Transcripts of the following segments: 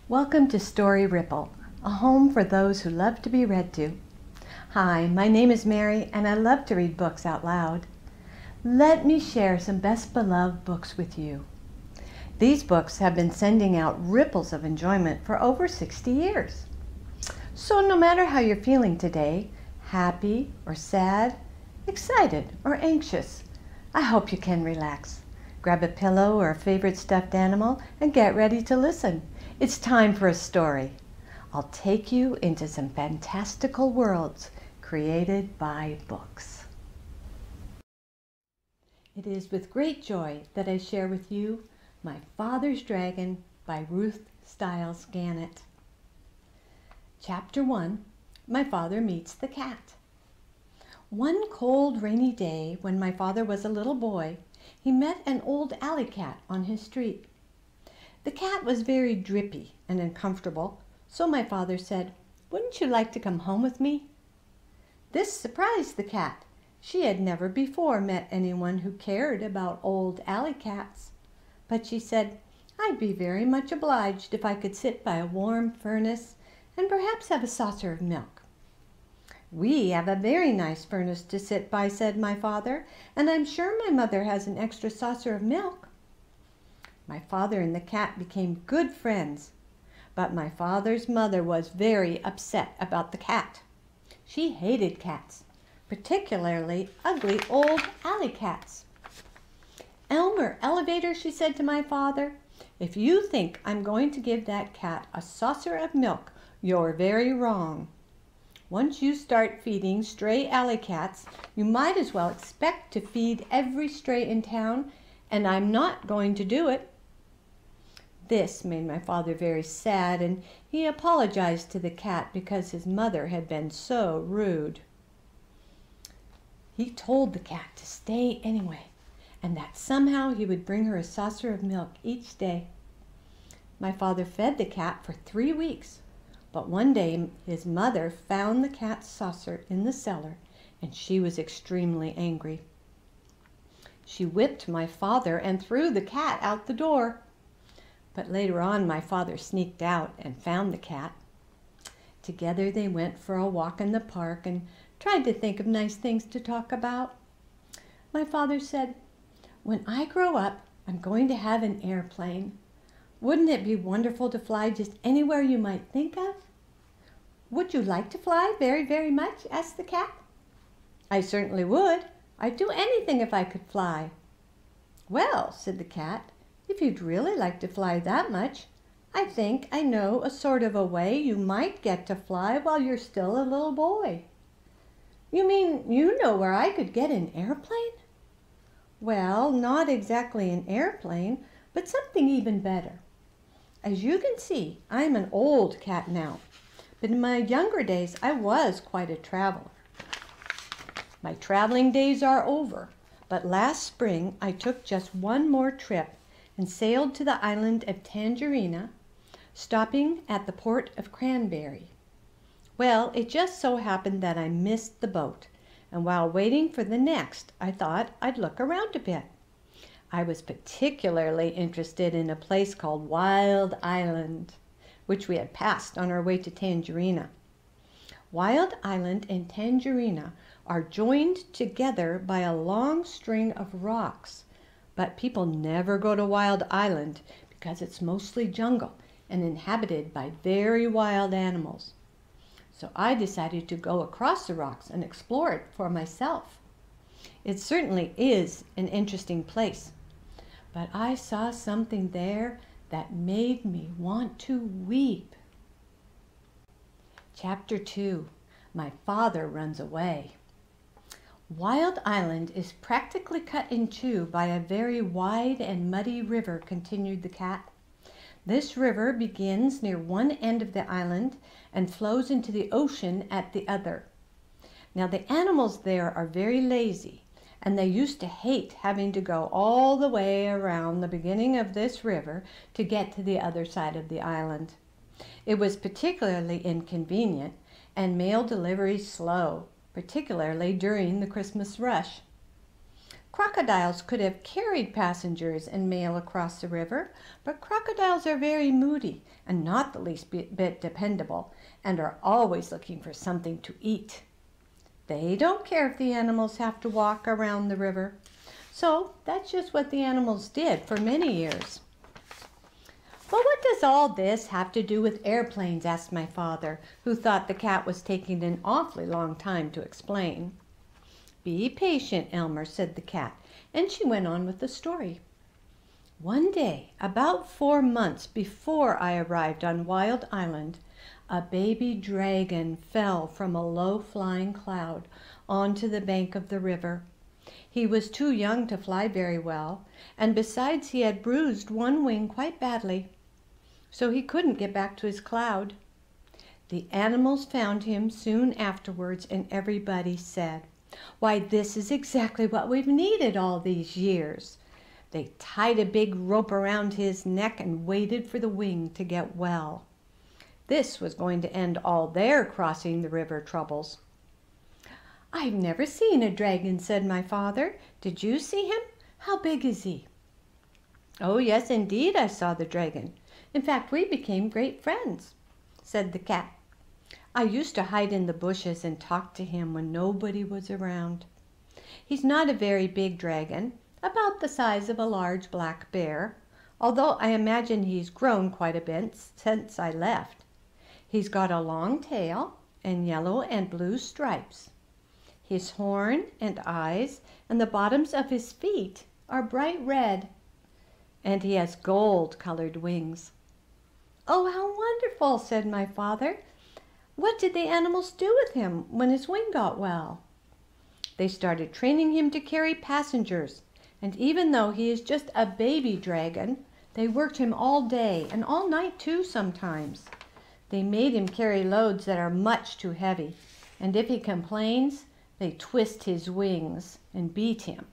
Welcome to Story Ripple, a home for those who love to be read to. Hi, my name is Mary and I love to read books out loud. Let me share some best beloved books with you. These books have been sending out ripples of enjoyment for over 60 years. So no matter how you're feeling today, happy or sad, excited or anxious, I hope you can relax. Grab a pillow or a favorite stuffed animal and get ready to listen. It's time for a story. I'll take you into some fantastical worlds created by books. It is with great joy that I share with you My Father's Dragon by Ruth Stiles Gannett. Chapter 1, My Father Meets the Cat. One cold, rainy day when my father was a little boy, he met an old alley cat on his street. The cat was very drippy and uncomfortable, so my father said, "Wouldn't you like to come home with me?" This surprised the cat. She had never before met anyone who cared about old alley cats. But she said, "I'd be very much obliged if I could sit by a warm furnace and perhaps have a saucer of milk." "We have a very nice furnace to sit by," said my father, "and I'm sure my mother has an extra saucer of milk." My father and the cat became good friends, but my father's mother was very upset about the cat. She hated cats, particularly ugly old alley cats. "Elmer Elevator," she said to my father, "if you think I'm going to give that cat a saucer of milk, you're very wrong. Once you start feeding stray alley cats, you might as well expect to feed every stray in town, and I'm not going to do it." This made my father very sad, and he apologized to the cat because his mother had been so rude. He told the cat to stay anyway, and that somehow he would bring her a saucer of milk each day. My father fed the cat for 3 weeks, but one day his mother found the cat's saucer in the cellar, and she was extremely angry. She whipped my father and threw the cat out the door. But later on, my father sneaked out and found the cat. Together they went for a walk in the park and tried to think of nice things to talk about. My father said, "When I grow up, I'm going to have an airplane. Wouldn't it be wonderful to fly just anywhere you might think of?" "Would you like to fly very, very much?" asked the cat. "I certainly would. I'd do anything if I could fly." "Well," said the cat, "if you'd really like to fly that much, I think I know a sort of a way you might get to fly while you're still a little boy." "You mean you know where I could get an airplane?" "Well, not exactly an airplane, but something even better. As you can see, I'm an old cat now, but in my younger days I was quite a traveler. My traveling days are over, but last spring I took just one more trip and sailed to the island of Tangerina, stopping at the port of Cranberry. Well, it just so happened that I missed the boat, and while waiting for the next, I thought I'd look around a bit. I was particularly interested in a place called Wild Island, which we had passed on our way to Tangerina. Wild Island and Tangerina are joined together by a long string of rocks, but people never go to Wild Island because it's mostly jungle and inhabited by very wild animals. So I decided to go across the rocks and explore it for myself. It certainly is an interesting place, but I saw something there that made me want to weep. Chapter 2, My Father Runs Away. Wild Island is practically cut in two by a very wide and muddy river, continued the cat. This river begins near one end of the island and flows into the ocean at the other. Now the animals there are very lazy, and they used to hate having to go all the way around the beginning of this river to get to the other side of the island. It was particularly inconvenient and mail delivery slow, particularly during the Christmas rush. Crocodiles could have carried passengers and mail across the river, but crocodiles are very moody and not the least bit dependable and are always looking for something to eat. They don't care if the animals have to walk around the river. So that's just what the animals did for many years. "But what does all this have to do with airplanes?" asked my father, who thought the cat was taking an awfully long time to explain. "Be patient, Elmer," said the cat, and she went on with the story. "One day, about 4 months before I arrived on Wild Island, a baby dragon fell from a low-flying cloud onto the bank of the river. He was too young to fly very well, and besides he had bruised one wing quite badly, so he couldn't get back to his cloud. The animals found him soon afterwards, and everybody said, 'Why, this is exactly what we've needed all these years.' They tied a big rope around his neck and waited for the wing to get well. This was going to end all their crossing the river troubles." "I've never seen a dragon," said my father. "Did you see him? How big is he?" "Oh, yes, indeed, I saw the dragon. In fact, we became great friends," said the cat. "I used to hide in the bushes and talk to him when nobody was around. He's not a very big dragon, about the size of a large black bear, although I imagine he's grown quite a bit since I left. He's got a long tail and yellow and blue stripes. His horn and eyes and the bottoms of his feet are bright red, and he has gold-colored wings." "Oh, how wonderful," said my father. "What did the animals do with him when his wing got well?" "They started training him to carry passengers, and even though he is just a baby dragon, they worked him all day and all night too sometimes. They made him carry loads that are much too heavy, and if he complains, they twist his wings and beat him.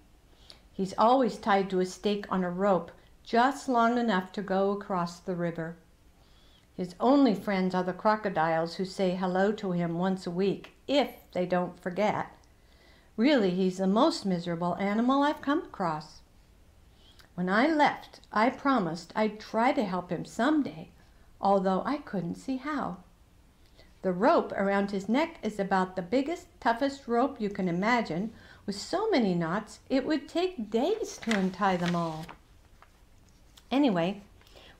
He's always tied to a stake on a rope just long enough to go across the river. His only friends are the crocodiles, who say hello to him once a week, if they don't forget. Really, he's the most miserable animal I've come across. When I left, I promised I'd try to help him someday, although I couldn't see how. The rope around his neck is about the biggest, toughest rope you can imagine, with so many knots it would take days to untie them all. Anyway,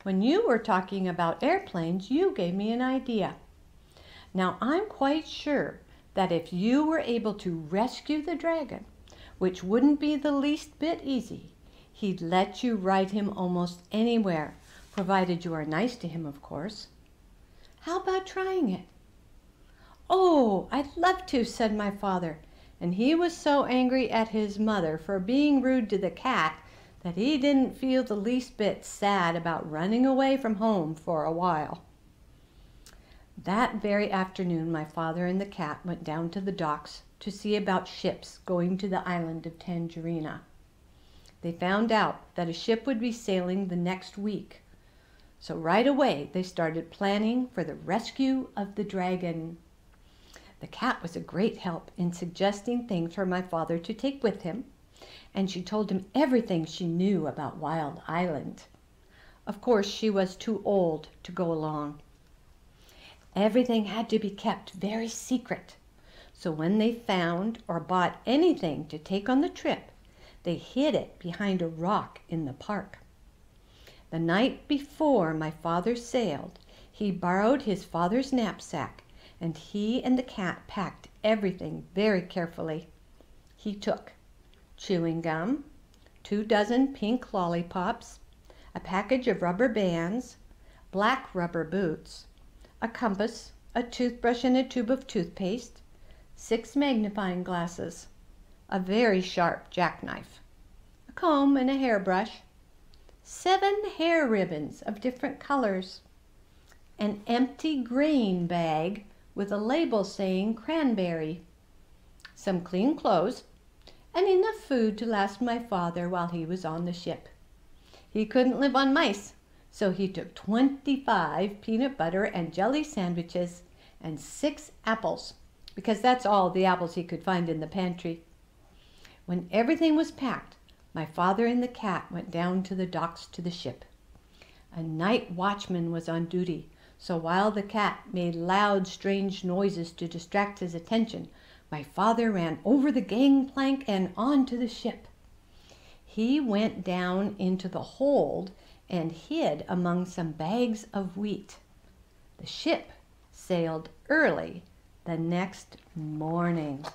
when you were talking about airplanes, you gave me an idea. Now, I'm quite sure that if you were able to rescue the dragon, which wouldn't be the least bit easy, he'd let you ride him almost anywhere, provided you are nice to him, of course. How about trying it?" "Oh, I'd love to," said my father, and he was so angry at his mother for being rude to the cat that he didn't feel the least bit sad about running away from home for a while. That very afternoon, my father and the cat went down to the docks to see about ships going to the island of Tangerina. They found out that a ship would be sailing the next week, so right away they started planning for the rescue of the dragon. The cat was a great help in suggesting things for my father to take with him, and she told him everything she knew about Wild Island. Of course, she was too old to go along. Everything had to be kept very secret, so when they found or bought anything to take on the trip, they hid it behind a rock in the park. The night before my father sailed, he borrowed his father's knapsack, and he and the cat packed everything very carefully. He took chewing gum, 2 dozen pink lollipops, a package of rubber bands, black rubber boots, a compass, a toothbrush and a tube of toothpaste, 6 magnifying glasses, a very sharp jackknife, a comb and a hairbrush, 7 hair ribbons of different colors, an empty grain bag with a label saying cranberry, some clean clothes, and enough food to last my father while he was on the ship. He couldn't live on mice, so he took 25 peanut butter and jelly sandwiches and 6 apples, because that's all the apples he could find in the pantry. When everything was packed, my father and the cat went down to the docks to the ship. A night watchman was on duty, so while the cat made loud, strange noises to distract his attention, my father ran over the gangplank and onto the ship. He went down into the hold and hid among some bags of wheat. The ship sailed early the next morning.